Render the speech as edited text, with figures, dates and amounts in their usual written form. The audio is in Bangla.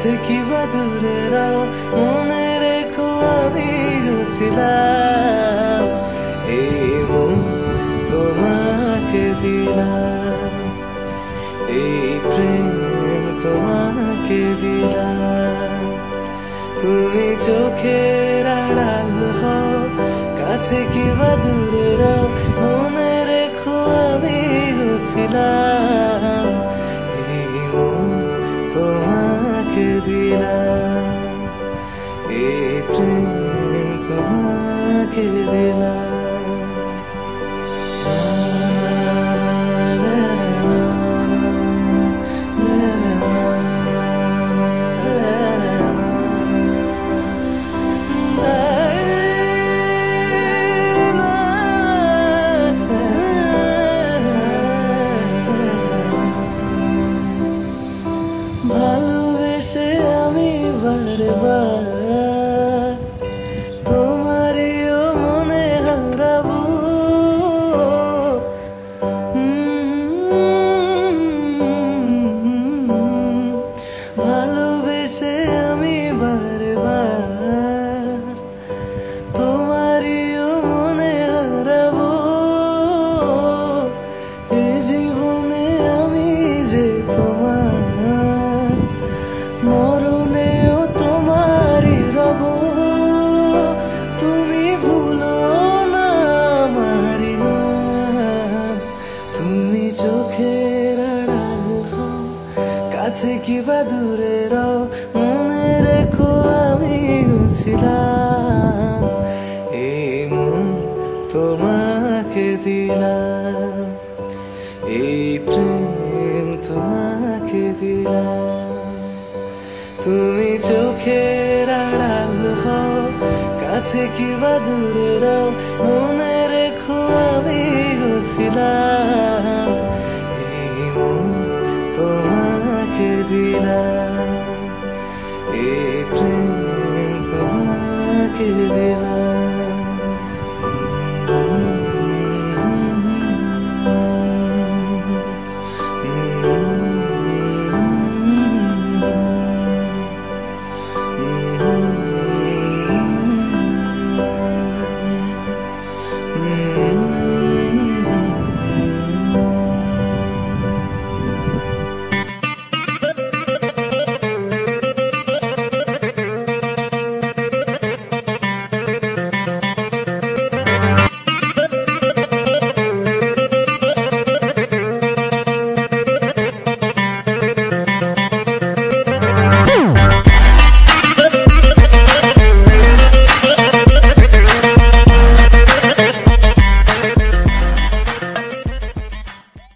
কাছে কিবা দূরে রাও মনে রেখো আমি ছিলাম এই মন তোমাকে দিলাম এই প্রেম তোমাকে দিলাম তুমি চোখের আড়াল হও কাছে কিবা দূরে রাও মনে রেখো আমি ছিলাম এই মন তোমাকে দিলাম এই প্রেম তোমাকে দিলাম ভালোবেসে আমি বারবার তোমারও মনে হারাবো ভালোবেসে আমি বারবার তোমারও মনে হারাবো এই জীবনে আমি যে তোমার মরণেও তোমারই রব তুমি ভুলো না আমারি নাম তুমি চোখের আড়াল হও কাছে কিবা দূরে রও মনে রেখো আমি ছিলাম এই মন তোমাকে দিলাম এই প্রেম তোমাকে দিলাম তুমি চোখের আড়াল হও কাছে কিবা দূরে রও মনে রেখো আমি ছিলাম এই মন তোমাকে দিলাম এই প্রেম তোমাকে দিলাম।